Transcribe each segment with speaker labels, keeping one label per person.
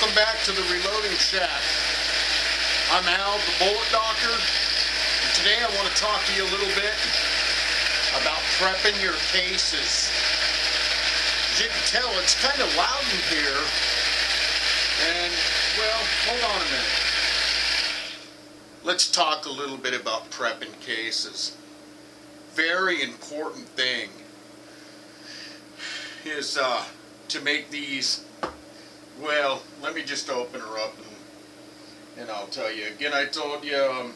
Speaker 1: Welcome back to the Reloading Shack. I'm Al, the Bullet Doctor, and today I want to talk to you a little bit about prepping your cases. As you can tell, it's kind of loud in here, and, well, hold on a minute. Let's talk a little bit about prepping cases. Very important thing is to make these. Well, let me just open her up and I'll tell you. Again, I told you,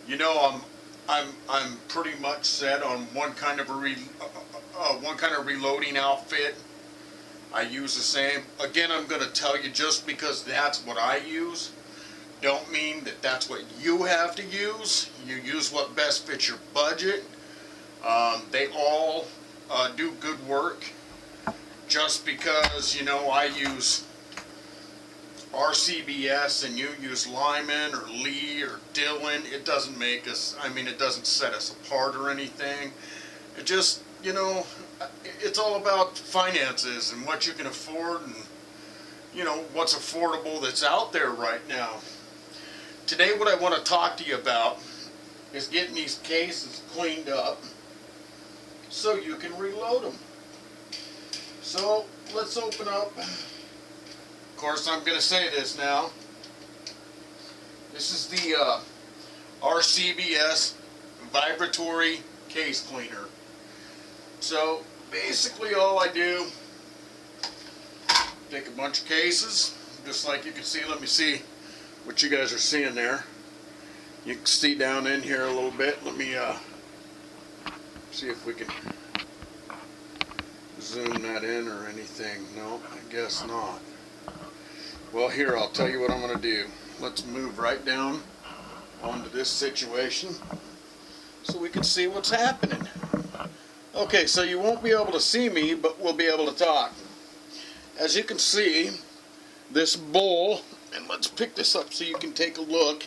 Speaker 1: you know, I'm pretty much set on one kind of reloading outfit. I use the same. Again, I'm going to tell you, just because that's what I use, don't mean that that's what you have to use. You use what best fits your budget. They all do good work. Just because, you know, I use RCBS and you use Lyman or Lee or Dillon, it doesn't make us, I mean, it doesn't set us apart or anything. It just, you know, it's all about finances and what you can afford and, you know, what's affordable that's out there right now. Today what I want to talk to you about is getting these cases cleaned up so you can reload them. So let's open up. Of course, I'm going to say this now. This is the RCBS vibratory case cleaner. So basically all I do, take a bunch of cases, just like you can see. Let me see what you guys are seeing there. You can see down in here a little bit. Let me see if we can zoom that in or anything. No, I guess not. Well, here, I'll tell you what I'm going to do. Let's move right down onto this situation so we can see what's happening. Okay, so you won't be able to see me, but we'll be able to talk. As you can see, this bowl, and let's pick this up so you can take a look,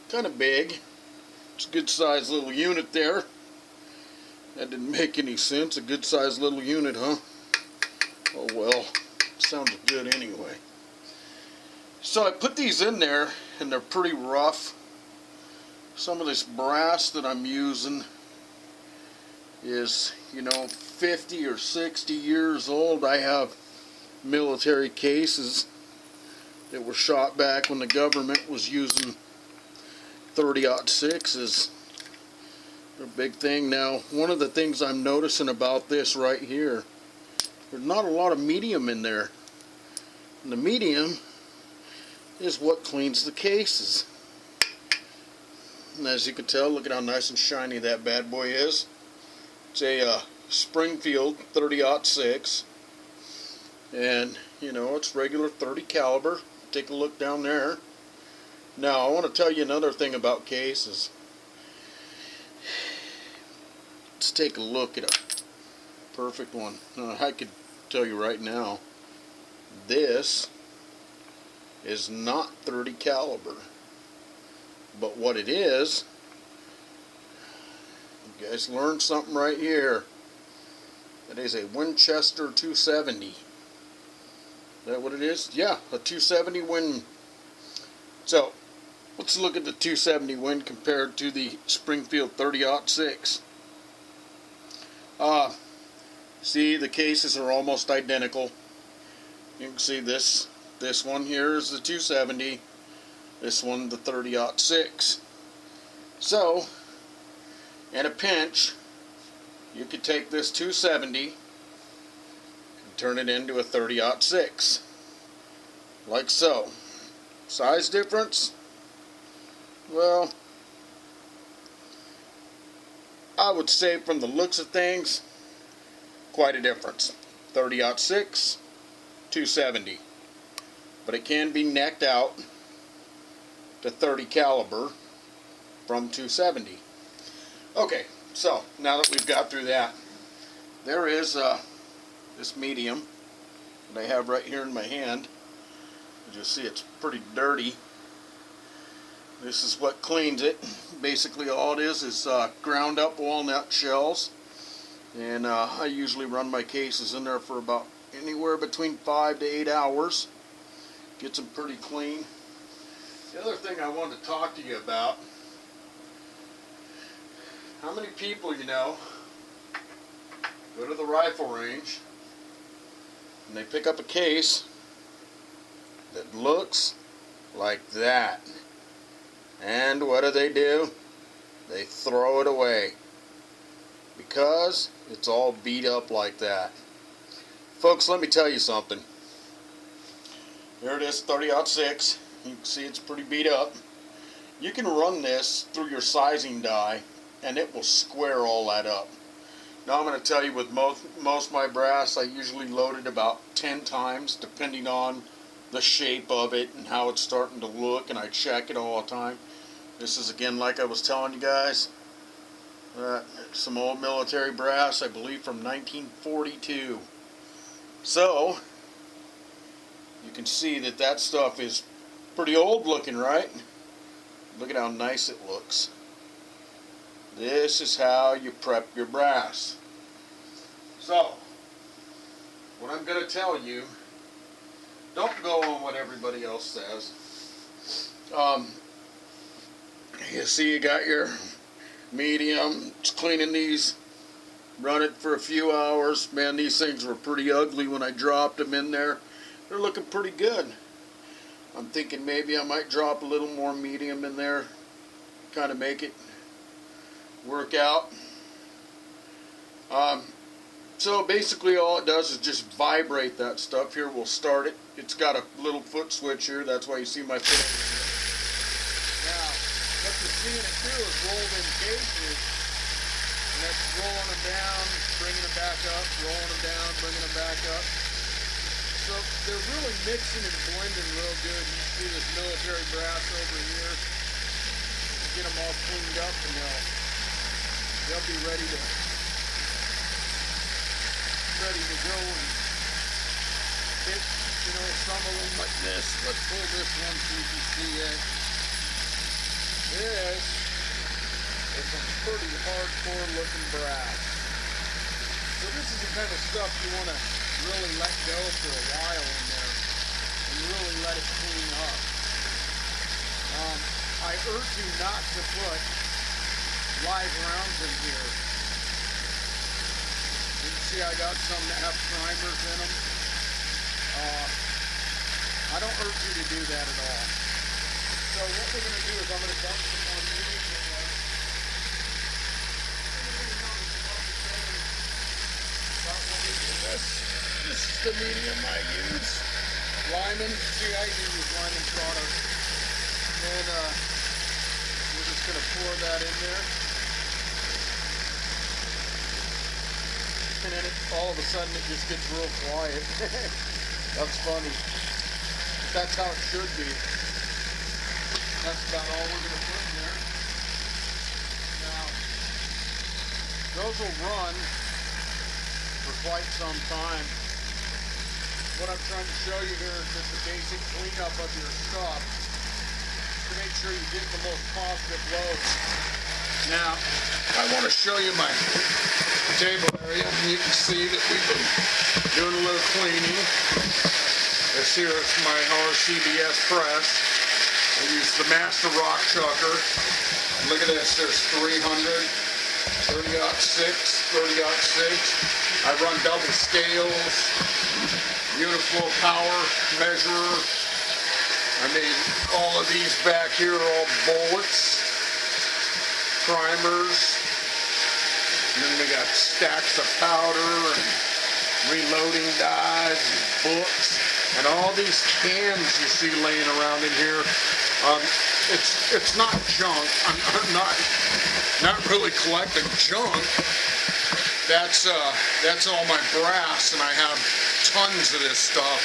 Speaker 1: kind of big. It's a good sized little unit there. That didn't make any sense. A good sized little unit, huh? Oh well, sounds good anyway. So I put these in there and they're pretty rough. Some of this brass that I'm using is, you know, 50 or 60 years old. I have military cases that were shot back when the government was using 30-06s. They're a big thing. Now, one of the things I'm noticing about this right here, there's not a lot of medium in there. And the medium is what cleans the cases. And as you can tell, look at how nice and shiny that bad boy is. It's a Springfield 30-06. And, you know, it's regular 30 caliber. Take a look down there. Now, I want to tell you another thing about cases. Let's take a look at a perfect one. I could tell you right now, this is not 30 caliber. But what it is, you guys learned something right here. That is a Winchester 270. Is that what it is? Yeah, a 270 Win. So, let's look at the 270 Win compared to the Springfield 30-06. See, the cases are almost identical. You can see this one here is the 270, this one the 30-06. So, in a pinch, you could take this 270 and turn it into a 30-06, like so. Size difference? Well, I would say from the looks of things, quite a difference. 30-06, 270. But it can be necked out to 30 caliber from 270. Okay, so now that we've got through that, there is this medium that I have right here in my hand. You see it's pretty dirty. This is what cleans it. Basically all it is ground up walnut shells, and I usually run my cases in there for about anywhere between 5 to 8 hours. Gets them pretty clean. The other thing I wanted to talk to you about, how many people you know go to the rifle range and they pick up a case that looks like that, and what do? They throw it away because it's all beat up like that. Folks, let me tell you something. There it is, 30-06. You can see it's pretty beat up. You can run this through your sizing die and it will square all that up. Now I'm going to tell you, with most of my brass, I usually load it about 10 times depending on the shape of it and how it's starting to look, and I check it all the time. This is, again, like I was telling you guys, some old military brass, I believe from 1942. So you can see that that stuff is pretty old looking, right? Look at how nice it looks. This is how you prep your brass. So, what I'm going to tell you, don't go on what everybody else says. You see you got your medium, just cleaning these, run it for a few hours. Man, these things were pretty ugly when I dropped them in there. They're looking pretty good. I'm thinking maybe I might drop a little more medium in there, kind of make it work out. So basically all it does is just vibrate that stuff. Here, we'll start it. It's got a little foot switch here, that's why you see my foot over here. Now, what you're seeing it do is rolled in cases, and that's rolling them down, bringing them back up, rolling them down, bringing them back up. So they're really mixing and blending real good. You see this military brass over here. Get them all cleaned up and they'll be ready to go and hit, some of them like this. Let's pull this one so you can see it. This is some pretty hardcore looking brass. So this is the kind of stuff you want to really let go for a while in there and really let it clean up. I urge you not to put live rounds in here. You can see I got some that have primers in them. I don't urge you to do that at all. So what we're going to do is I'm going to dump some more medium in there. This is the medium I use. Lyman. See, I use Lyman product. And we're just going to pour that in there. And then all of a sudden it just gets real quiet. That's funny. But that's how it should be. That's about all we're going to put in there. Now, those will run for quite some time. What I'm trying to show you here is just the basic cleanup of your stuff to make sure you get the most positive load. Now, I want to show you my table area, and you can see that we've been doing a little cleaning. This here is my RCBS press. I use the Master Rock Chucker. Look at this, there's 300, 30-06, 30-06. I run double scales, uniform power measurer. I mean, all of these back here are all bullets, primers, and then we got stacks of powder and reloading dies and books, and all these cans you see laying around in here. It's not junk. I'm not really collecting junk. That's all my brass, and I have tons of this stuff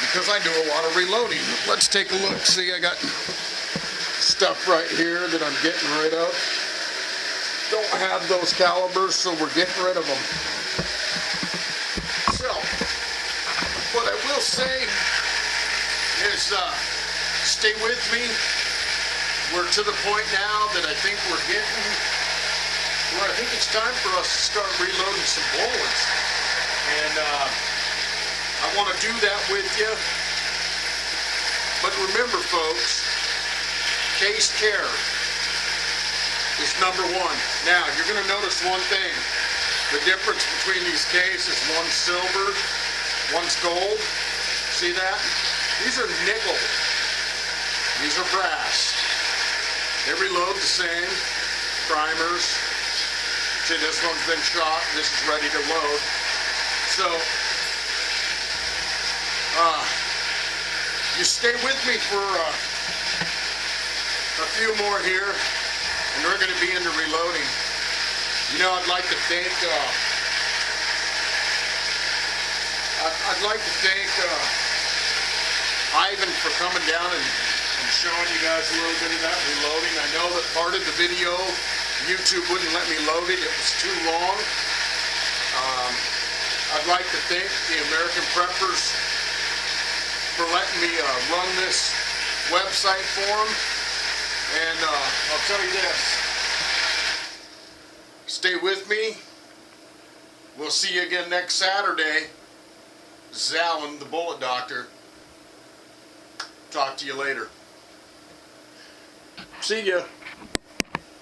Speaker 1: because I do a lot of reloading. Let's take a look. See, I got stuff right here that I'm getting rid of. Don't have those calibers, so we're getting rid of them. So, what I will say is stay with me. We're to the point now that I think we're getting where I think it's time for us to start reloading some bullets. And I want to do that with you. But remember, folks, case care is number one. Now, you're going to notice one thing. The difference between these cases, one's silver, one's gold. See that? These are nickel. These are brass. They reload the same. Primers. See, this one's been shot. This is ready to load. So, you stay with me for a few more here, and we're going to be into reloading. You know, I'd like to thank Ivan for coming down and showing you guys a little bit of that reloading. I know that part of the video YouTube wouldn't let me load it. It was too long. I'd like to thank the American Preppers for letting me run this website for them. And I'll tell you this. Stay with me. We'll see you again next Saturday. This is Alan, the Bullet Doctor. Talk to you later. See ya.